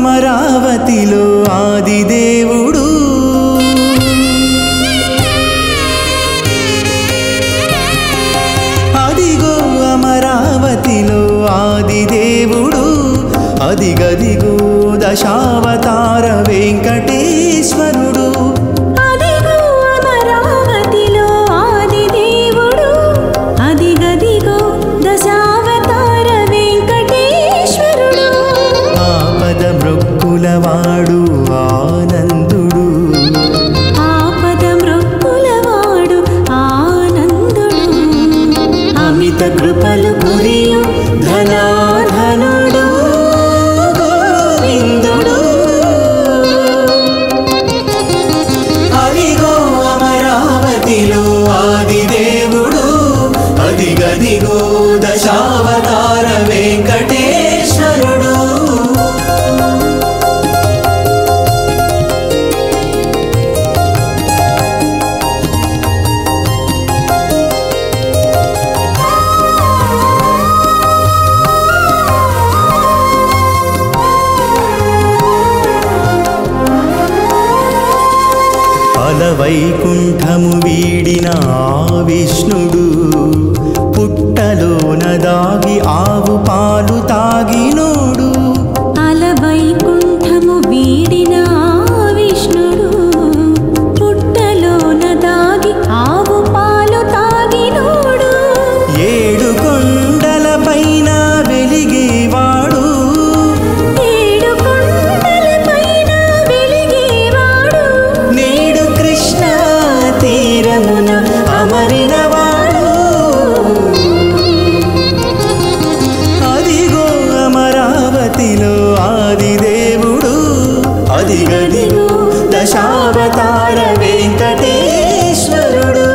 అమరావతిలో ఆదిదేవుడు అదిగో అమరావతిలో ఆదిదేవుడు అదిగదిగో దశావతార వెంకటేశ్వరుడు అదిగో అమరావతిలో ఆదిదేవుడు అదిగదిగో దశావతార వెంకటేశ్వరుడు ఆపద మృక్కులవాడు ఆనందుడు ఆపద మృక్కులవాడు ఆనందుడు అమిత కృపలు కురియు ధనాధనుడు గోవిందుడు అదిగో అమరావతిలో ఆదిదేవుడు అదిగదిగో దశావతార వెంకటేశ్వరుడు వైకుంఠము వీడిన విష్ణుడు పుట్టలోన దాగి ఆవు పాలు తాగినోడు అలవైకుంఠము వీడిన విష్ణుడు పుట్టలోన దాగి ఆవు పాలు తాగినోడు ఏడు కొండల పైన వెలిగేవాడు ఏడు కొండల పైన వెలిగేవాడు నేడు కృష్ణ తీరమున అమరినవాడు అదిగో అమరావతిలో ఆదిదేవుడు అదిగదిగో దశావతార వెంకటేశ్వరుడు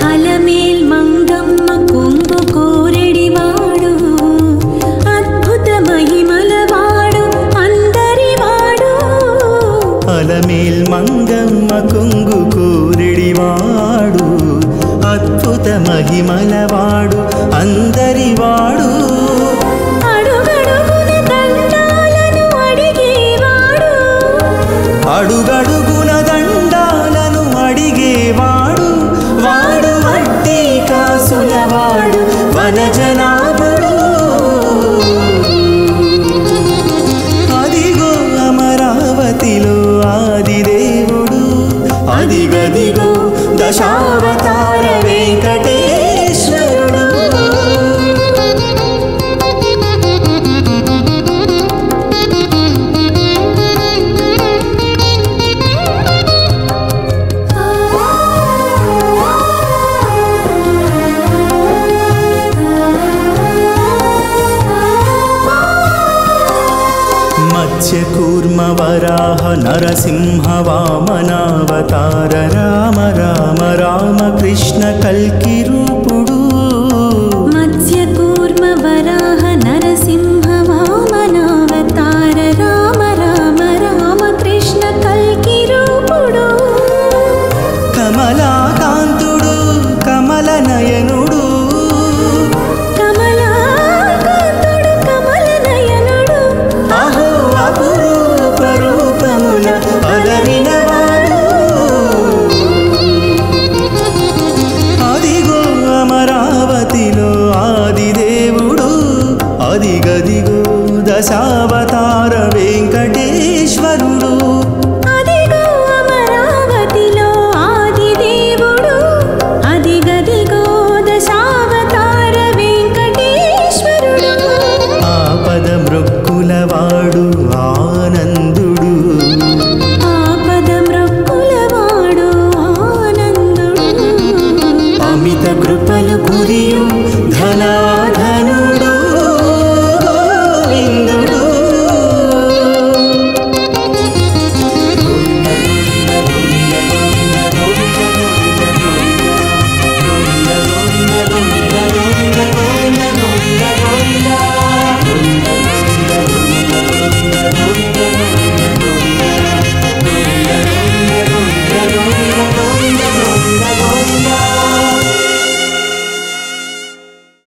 అలమేల్ మంగమ్మ కొంగు కోరెడివాడు అద్భుత మహిమలవాడు అందరివాడు అలమేల్ మంగమ్మ కొంగు కోరెడివాడు అద్భుత మహిమలవాడు అందరివాడు అడుగడుగున దండాలను అడిగేవాడు అడుగడుగున దండాలను అడిగేవాడు వాడు వట్టి కాసులవాడు వనజనాభుడు అదిగో అమరావతిలో ఆదిదేవుడు అదిగదిగో దశావతార వెంకటేశ్వరుడు మత్స్యకూర్మ వరాహ నరసింహ వామనావతార రామ రామ రామ కృష్ణ కల్కి రూపుడు మత్స్యకూర్మ వరాహ నరసింహ వామనావతార రామ రామ రామ కృష్ణ కల్కి రూపుడు కమలాకాంతుడు కమల నయనుడు కమలాకాంతుడు కమల నయనుడు అహో అపురూప రూపమున అలరినవాడు అదిగో అమరావతిలో ఆదిదేవుడు అదిగదిగో దశావతార వెంకటేశ్వరుడు